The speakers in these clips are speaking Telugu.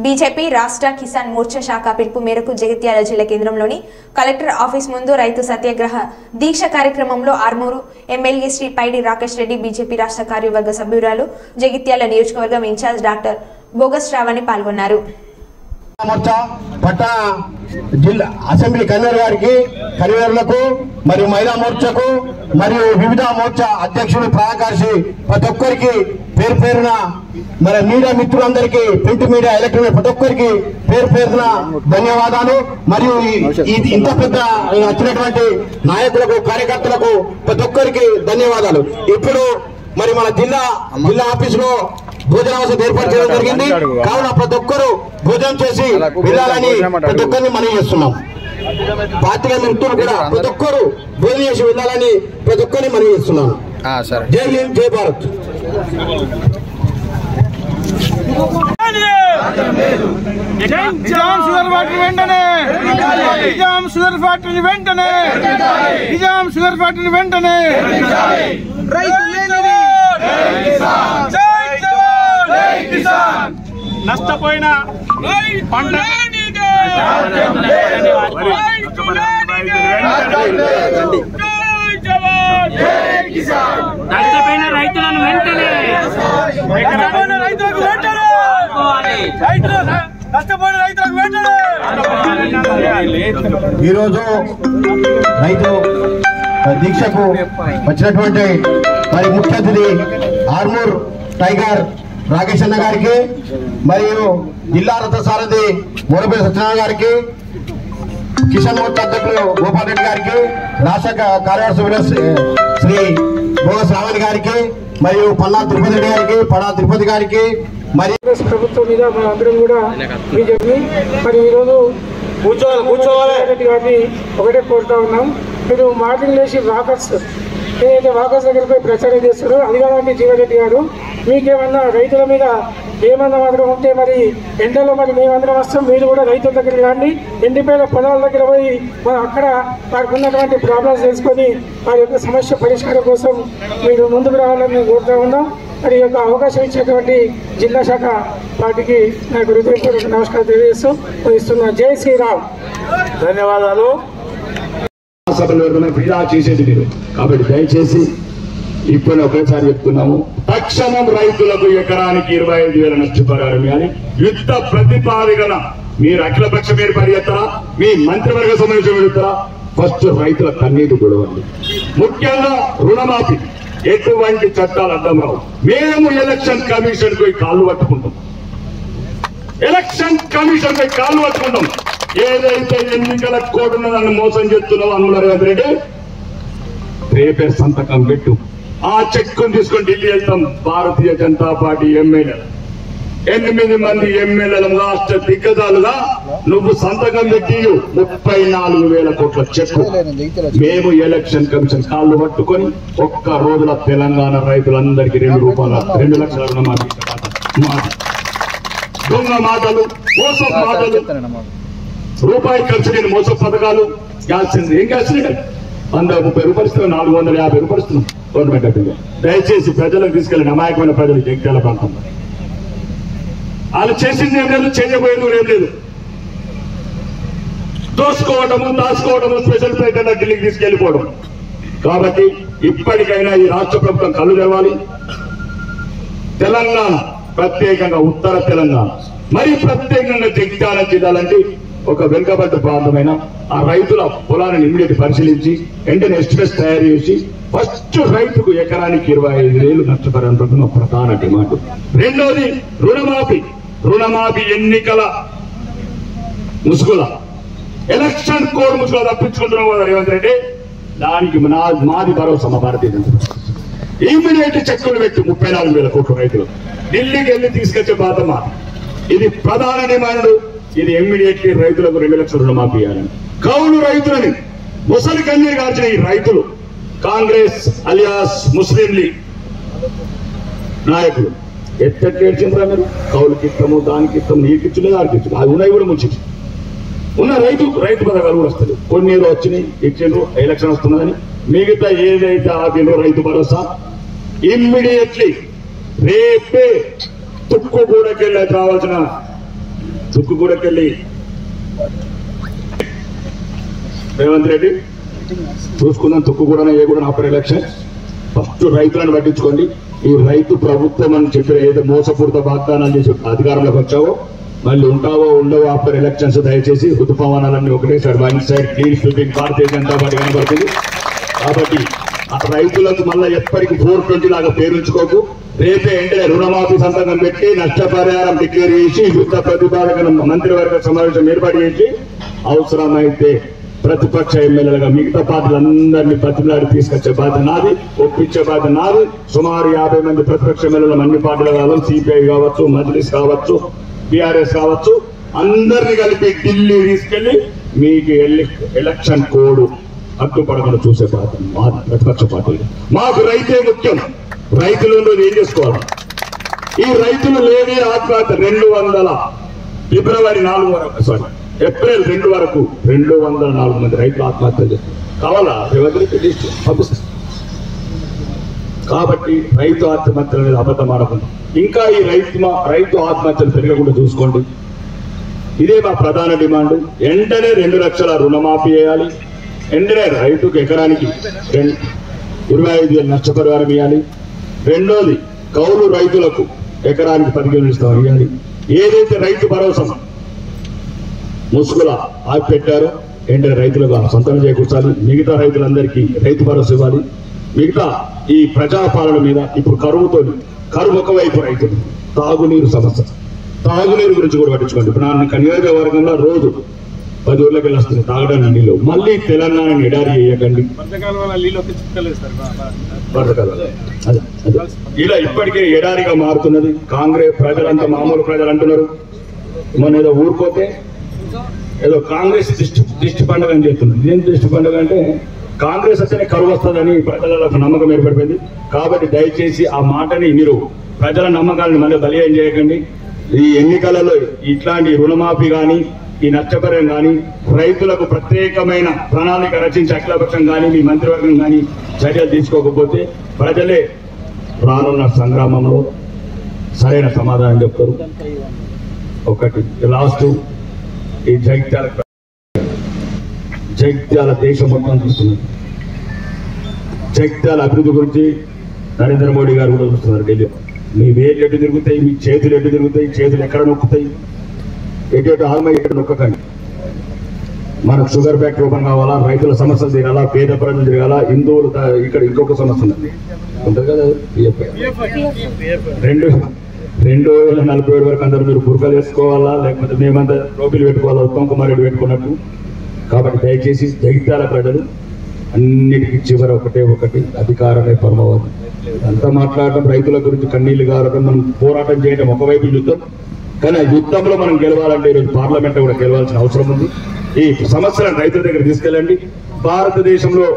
బీజేపీ రాష్ట్ర కిసాన్ మోర్చా శాఖ పిలుపు మేరకు జగిత్యాల జిల్లా కేంద్రంలోని కలెక్టర్ ఆఫీస్ ముందు రైతు సత్యాగ్రహ దీక్ష కార్యక్రమంలో ఆర్మూరు ఎమ్మెల్యే శ్రీ పైడి రాకేష్ రెడ్డి, బీజేపీ రాష్ట్ర కార్యవర్గ సభ్యురాలు, జగిత్యాల నియోజకవర్గం ఇన్ఛార్జ్ డాక్టర్ బోగస్ శ్రావణి పాల్గొన్నారు. పట్టణ జిల్లా అసెంబ్లీ కన్వీనర్ గారికి, కన్వీనర్లకు మరియు మహిళా మోర్చాకు మరియు వివిధ మోర్చా అధ్యక్షులు, ప్రాణకార్షి ప్రతి ఒక్కరికి పేరు పేరున, మన మీడియా మిత్రులందరికీ, ప్రింట్ మీడియా, ఎలక్ట్రానిక్ ప్రతి ఒక్కరికి పేరు పేరున ధన్యవాదాలు. మరియు ఇంత పెద్ద వచ్చినటువంటి నాయకులకు, కార్యకర్తలకు ప్రతి ఒక్కరికి ధన్యవాదాలు. ఇప్పుడు మరి మన జిల్లా ఆఫీసులో భోజనావసరం ఏర్పాటు చేయడం జరిగింది. కావున ప్రతి ఒక్కరు భోజనం చేసి వెళ్ళాలని ప్రతి ఒక్కరిని మనవి చేస్తున్నాం. పార్టీల మిత్రులు కూడా ప్రతి ఒక్కరు భోజనం చేసి వెళ్ళాలని ప్రతి ఒక్కరిని మనవి చేస్తున్నాం. జై హింద్, జై భారత్. నష్టపోయిన పంట నష్టపోయిన రైతులను వెంటనే ఈరోజు రైతు దీక్షకు వచ్చినటువంటి మరి ముఖ్య అతిథి ఆర్మూర్ టైగర్ రాకేష్ అన్న గారికి, మరియు జిల్లా రథ సారథి మూడపల్లి సత్యనారాయణ గారికి, కిసాన్ మోర్చా అధ్యక్షులు గోపాల్ రెడ్డి గారికి, రాష్ట్ర కార్యవర్గ సభ్యులు శ్రీ బోగస్ శ్రావణి గారికి, మరియు పల్లా తిరుపతి రెడ్డి గారికి, పడా తిరుపతి గారికి, మరి ప్రభుత్వం మీద మన అందరం కూడా బీజేపీ మరి ఈరోజు కూర్చోవాలి గారిని ఒకటే కోరుతా ఉన్నాం. మీరు మార్నింగ్ లేచి వాకర్స్ ఏదైతే వాకర్స్ దగ్గర పోయి ప్రచారం చేస్తారో అది కాదండి జీవారెడ్డి గారు, మీకేమన్నా రైతుల మీద ఏమన్నా మాత్రం ఉంటే మరి ఎండలో మరి మేమందరం వస్తాం, మీరు కూడా రైతుల దగ్గరికి రండి, ఎండిపోయిన పొలాల దగ్గర పోయి మనం అక్కడ వారికి ఉన్నటువంటి ప్రాబ్లమ్స్ తెలుసుకొని వారి యొక్క సమస్య పరిష్కారం కోసం మీరు ముందుకు రావాలని మేము కోరుతా ఉన్నాం. మరి యొక్క అవకాశం ఇచ్చినటువంటి జిల్లా శాఖ పార్టీకి నాకు హృదయపూర్వక నమస్కారం తెలియజేస్తూ ఇస్తున్నా. జై శ్రీరామ్. ధన్యవాదాలు. వృధా చేసేది మీరు, కాబట్టి దయచేసి ఇప్పుడు ఒకేసారి చెప్తున్నాము, తక్షణం రైతులకు ఎకరానికి 25,000 నష్టపరిహారం అని యుద్ధ ప్రతిపాదన మీరు అఖిలపక్షం ఏర్పాటు చేస్తారా, మీ మంత్రివర్గ సమావేశం పెడతారా? ఫస్ట్ రైతుల కన్నీరు గొడవండి. ముఖ్యంగా రుణమాఫీ, ఎటువంటి చట్టాలు అడ్డం రావు. మేము ఎలక్షన్ కమిషన్ పోయి కాళ్ళు పట్టుకుంటాం, ఏదైతే ఎన్నికల కోడ్ ఉన్నదాన్ని మోసం చేస్తున్నావు అనుకున్న రేవంత్ రెడ్డి, రేపే సంతకం పెట్టు, ఆ చెక్కును తీసుకొని ఢిల్లీ వెళ్తాం. భారతీయ జనతా పార్టీ ఎమ్మెల్యేలు 8 మంది ఎమ్మెల్యేలు రాష్ట్ర దిగ్గజాలుగా నువ్వు సంతకం పెట్టి 34,000 కోట్ల చెక్కు మేము ఎలక్షన్ కమిషన్ కాళ్ళు పట్టుకొని ఒక్క రోజుల తెలంగాణ రైతులందరికీ 2 లక్షల రుణమాఫీ. దొంగ మాటలు, మోసం మాటలు, రూపాయి ఖర్చు లేని మోస పథకాలు. గ్యాస్ ఏం గ్యాస్ 130 రూపాయలు ఇస్తున్నాం, 450 రూపాయలు ఇస్తున్నాం గవర్నమెంట్ అఫీగా. దయచేసి ప్రజలకు తీసుకెళ్ళిన అమాయకమైన ప్రజలు జగిత్యాల ప్రాంతంలో వాళ్ళు చేసింది ఏం లేదు, చేయబోయేది ఏం లేదు. దోసుకోవడము, దాచుకోవడము, స్పెషల్ ఫ్లైట్ అలా ఢిల్లీకి తీసుకెళ్లిపోవడం. కాబట్టి ఇప్పటికైనా ఈ రాష్ట్ర ప్రభుత్వం కళ్ళు తెరవాలి. తెలంగాణ, ప్రత్యేకంగా ఉత్తర తెలంగాణ, మరి ప్రత్యేకంగా జగిత్యాల జిల్లాలంటే ఒక వెనుకబడ్డ ప్రాంతమైన ఆ రైతుల పొలాలను ఇమ్మీడియట్ పరిశీలించి వెంటనే ఎస్టిమేట్స్ తయారు చేసి ఫస్ట్ రైతుకు ఎకరానికి 25,000 నష్టపరిహారం ప్రభుత్వం ప్రధాన డిమాండ్. రెండోది రుణమాఫీ ఎన్నికల ముసుగుల, ఎలక్షన్ కోడ్ ముసుగుల తప్పించుకుంటున్నాం కదా రేవంత్ రెడ్డి. దానికి మాది భరోసా మా భారతీయ జనతా పార్టీ. ఇమ్మీడియట్ చెక్కులు పెట్టి 34,000 కోట్ల రైతులు ఢిల్లీకి వెళ్ళి తీసుకొచ్చే బాధమా. ఇది ప్రధాన డిమాండ్. ఇది ఇమ్మీడియట్లీ రైతులకు 2 లక్షల రుణమాఫీ చేయాలని. కౌలు రైతులని ముసలి కన్నీరు కాల్చిన ఈ రైతులు, కాంగ్రెస్ అలియాస్ ముస్లిం లీగ్ నాయకులు ఎట్టేడ్చిండ్రా మీరు? కౌలుకి ఇస్తాము, దానికి ఇస్తాము, నీకు ఇచ్చలేదు, దానికి ఇచ్చలేదు, అది ఉన్నాయి కూడా ముంచి ఉన్న రైతు పథకాలు కూడా వస్తుంది. కొన్ని వచ్చినాయి, ఇచ్చిండ్రు, ఎలక్షన్ వస్తున్నదని. మిగతా ఏదైతే ఆపిండ్రో రైతు భరోసా ఇమ్మీడియట్లీ రేపే తుక్కుగూడకెళ్ళి కావాల్సిన తుక్కుగూడకెళ్ళి రేవంత్ రెడ్డి చూసుకుందాం. తుక్కుగూడన ఏ కూడా ఆఫ్టర్ ఎలక్షన్ ఫస్ట్ రైతులను పట్టించుకోండి. ఈ రైతు ప్రభుత్వం అని చెప్పిన ఏదో మోసపూరిత వాగ్దానాలు చేసి అధికారంలోకి వచ్చావో మళ్ళీ ఉంటావో ఉండవో ఆఫ్టర్ ఎలక్షన్స్ దయచేసి ఋతుపవనాలన్నీ ఒకటేసారి one side clean sweeping Bharatiya Janata party కనబడుతుంది. కాబట్టి ఆ రైతులకు మళ్ళీ ఎప్పటికీ 420 లాగా పేరుంచుకోకు. రేపే వెంటనే రుణమాఫీ సంతకం పెట్టి నష్టపరిహారం డిక్లేర్ చేసి యుద్ధ ప్రతిపాదన మంత్రివర్గ సమావేశం ఏర్పాటు చేసి అవసరమైతే ప్రతిపక్ష ఎమ్మెల్యేలుగా మిగతా పార్టీలందరినీ ప్రతిలాడి తీసుకొచ్చే బాధ్యత నాది, ఒప్పించే బాధ్యత నాది. సుమారు 50 మంది ప్రతిపక్ష ఎమ్మెల్యేలు అన్ని పార్టీలు కావాలి, సిపిఐ కావచ్చు, మజ్లిస్ కావచ్చు, బీఆర్ఎస్ కావచ్చు, అందరినీ కలిపి ఢిల్లీ తీసుకెళ్లి మీకు ఎలక్షన్ కోడ్ అడ్డుపడకుండా చూసే బాధ్యత మా ప్రతిపక్ష పార్టీలు. మాకు రైతే ముఖ్యం. రైతులు ఏం చేసుకోవాలి? ఈ రైతులు లేని ఆత్మహత్య 200 ఫిబ్రవరి 4 వరకు ఏప్రిల్ 2 వరకు 204 మంది రైతులు ఆత్మహత్యలు చేస్తారు. కావాలా లిస్ట్ పంపిస్తారు. కాబట్టి రైతు ఆత్మహత్యల మీద అబద్ధం ఆడకుండా ఇంకా ఈ రైతు ఆత్మహత్యలు పెరగకుండా చూసుకోండి. ఇదే మా ప్రధాన డిమాండ్. వెంటనే 2 లక్షల రుణమాఫీ చేయాలి. వెంటనే రైతుకు ఎకరానికి 25,000 నష్టపరిహారం ఇవ్వాలి. రెండోది కౌలు రైతులకు ఎకరానికి 15,000 ఇవ్వాలి. ఏదైతే రైతు భరోసా ముసుగుల ఆపి పెట్టారో వెంటనే రైతులకు సొంతం చేకూర్చాలి. మిగతా రైతులందరికీ రైతు భరోసా ఇవ్వాలి. మిగతా ఈ ప్రజాపాలన మీద ఇప్పుడు కరువు ఒకవైపు రైతులు తాగునీరు సమస్య, తాగునీరు గురించి కూడా పట్టించుకోండి. ఇప్పుడు నా నియోజకవర్గంలో రోజు 10 ఊర్లకి వెళ్ళి వస్తుంది తాగడానికి నీళ్ళు. మళ్ళీ తెలంగాణ ఎడారి చేయకండి. ఇలా ఇప్పటికే ఎడారిగా మారుతున్నది. కాంగ్రెస్ ప్రజలంతా మామూలు ప్రజలు అంటున్నారు. మొన్న ఏదో ఊరుకోతే ఏదో కాంగ్రెస్ దిష్టి పండుగ అని చెప్తున్నారు. ఇదేం దిష్టి పండుగ అంటే కాంగ్రెస్ వస్తేనే కరువు వస్తుందని ప్రజలకు నమ్మకం ఏర్పడిపోయింది. కాబట్టి దయచేసి ఆ మాటని మీరు ప్రజల నమ్మకాలను మళ్ళీ బలియం చేయకండి. ఈ ఎన్నికలలో ఇట్లాంటి రుణమాఫీ కానీ ఈ నష్టపరిహారం కానీ రైతులకు ప్రత్యేకమైన ప్రణాళిక రచించి అఖిలపక్షం కానీ మీ మంత్రివర్గం కానీ చర్యలు తీసుకోకపోతే ప్రజలే రానున్న సంగ్రామంలో సరైన సమాధానం చెప్తారు. ఒకటి లాస్ట్ ఈ జగిత్యాల దేశం మొత్తం చూస్తున్నారు. జగిత్యాల అభివృద్ధి గురించి నరేంద్ర మోడీ గారు కూడా చూస్తున్నారు. ఢిల్లీ మీ వేలు ఎటు తిరుగుతాయి, మీ చేతులు ఎటు తిరుగుతాయి, చేతులు ఎక్కడ నొక్కుతాయి, ఎటు ఆల్మై ఎక్కడ నొక్కకండి. మనకు షుగర్ ఫ్యాక్టరీ ఓపెన్ కావాలా, రైతుల సమస్యలు తిరగాలా, పేద ప్రజలు తిరగాల. హిందువులు ఇక్కడ ఇంకొక సమస్య ఉంది ఉంటుంది కదా, 2047 వరకు అందరూ మీరు బుర్కలు వేసుకోవాలా, లేకపోతే మేమంతా టోపీలు పెట్టుకోవాలా, ఉత్తమ్ కుమార్ రెడ్డి పెట్టుకున్నట్టు. కాబట్టి దయచేసి జగిత్యాల ప్రజలు అన్నిటికీ చివర ఒకటి అధికారమే పరమవాదం. అంతా మాట్లాడటం రైతుల గురించి కన్నీళ్లు కావడం, మనం పోరాటం చేయడం ఒకవైపు యుద్ధం. కానీ ఆ యుద్ధంలో మనం గెలవాలంటే ఈరోజు పార్లమెంట్ కూడా గెలవాల్సిన అవసరం ఉంది. ఈ సమస్యలను రైతుల దగ్గర తీసుకెళ్ళండి. భారతదేశంలో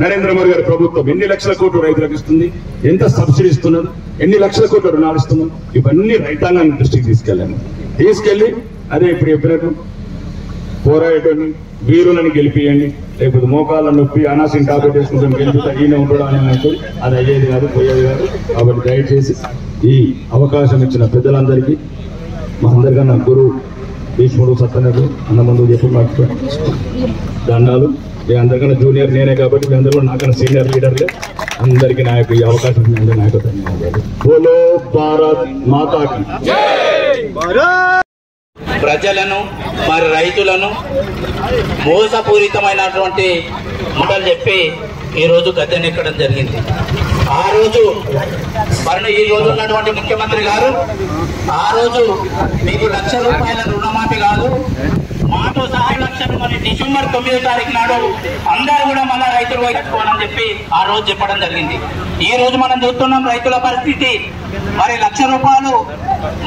నరేంద్ర మోడీ గారి ప్రభుత్వం ఎన్ని లక్షల కోట్లు రైతులకు ఇస్తుంది, ఎంత సబ్సిడీ ఇస్తున్నారు, ఎన్ని లక్షల కోట్ల రుణాలు ఇస్తున్నాం, ఇవన్నీ రైతాంగాన్ని దృష్టికి తీసుకెళ్ళి అదే ఇప్పుడు చెప్పినట్టు పోరాటం వీరులను గెలిపియండి. లేకపోతే మోకాళ్ళ నొప్పి అనాసిన్ టాబ్లెట్ వేసుకుంటాం గెలిపితే ఈయన ఉండడం అనేది అది అయ్యేది కాదు, పోయేది కాదు. కాబట్టి దయచేసి ఈ అవకాశం ఇచ్చిన పెద్దలందరికీ మా అందరికన్నా గురువు భీష్ముడు సత్యనడు అన్న ముందు చెప్పి మాకు దండాలు. మీ అందరికన్నా జూనియర్ నేనే కాబట్టి మీ అందరూ నాకన్నా సీనియర్ లీడర్లే. అందరికీ నాకు ఈ అవకాశం నాకు ధన్యవాదాలు. బోలో భారత్ మాతాకి. ప్రజలను మరి రైతులను మోసపూరితమైనటువంటి మాటలు చెప్పి ఈరోజు గద్దెనెక్కడం జరిగింది. ఆ రోజు మరి ఈ రోజు ఉన్నటువంటి ముఖ్యమంత్రి గారు ఆ రోజు మీకు ₹1,00,000 రుణమాఫీ కాదు, మాతో సహా లక్షలు మరి డిసెంబర్ 9వ తారీఖు నాడు అందరూ కూడా మళ్ళా రైతులు కట్టుకోవాలని చెప్పి ఆ రోజు చెప్పడం జరిగింది. ఈ రోజు మనం చూస్తున్నాం రైతుల పరిస్థితి. మరి ₹1,00,000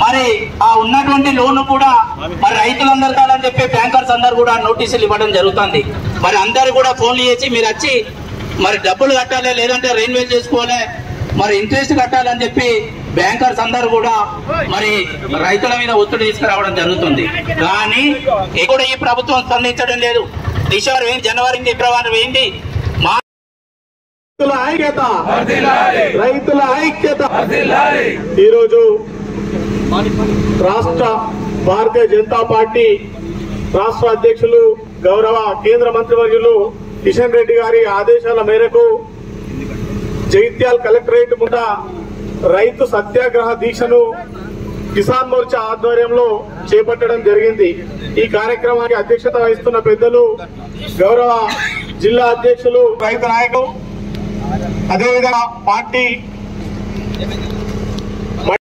మరి ఆ ఉన్నటువంటి లోన్ కూడా మరి రైతులందరూ కాదని చెప్పి బ్యాంకర్స్ అందరూ కూడా నోటీసులు ఇవ్వడం జరుగుతుంది. మరి అందరూ కూడా ఫోన్లు చేసి మీరు వచ్చి మరి డబ్బులు కట్టాలి, లేదంటే రెన్యువల్ చేసుకోవాలి, మరి ఇంట్రెస్ట్ కట్టాలని చెప్పి బ్యాంకర్స్ అందరూ కూడా మరి రైతుల మీద ఒత్తిడి తీసుకురావడం జరుగుతుంది. కానీ కూడా ఈ ప్రభుత్వం స్పందించడం లేదు. డిసెంబర్ జనవరి ఫిబ్రవరి వేయండి రైతుల ఐక్యత ఈరోజు రాష్ట్ర భారతీయ జనతా పార్టీ రాష్ట్ర అధ్యక్షులు గౌరవ కేంద్ర మంత్రివర్యులు కిషన్ రెడ్డి గారి ఆదేశాల మేరకు జగిత్యాల కలెక్టరేట్ ముందు రైతు సత్యాగ్రహ దీక్షను కిసాన్ మోర్చా ఆధ్వర్యంలో చేపట్టడం జరిగింది. ఈ కార్యక్రమానికి అధ్యక్షత వహిస్తున్న పెద్దలు గౌరవ జిల్లా అధ్యక్షులు రైతు నాయకులు, అదేవిధంగా పార్టీ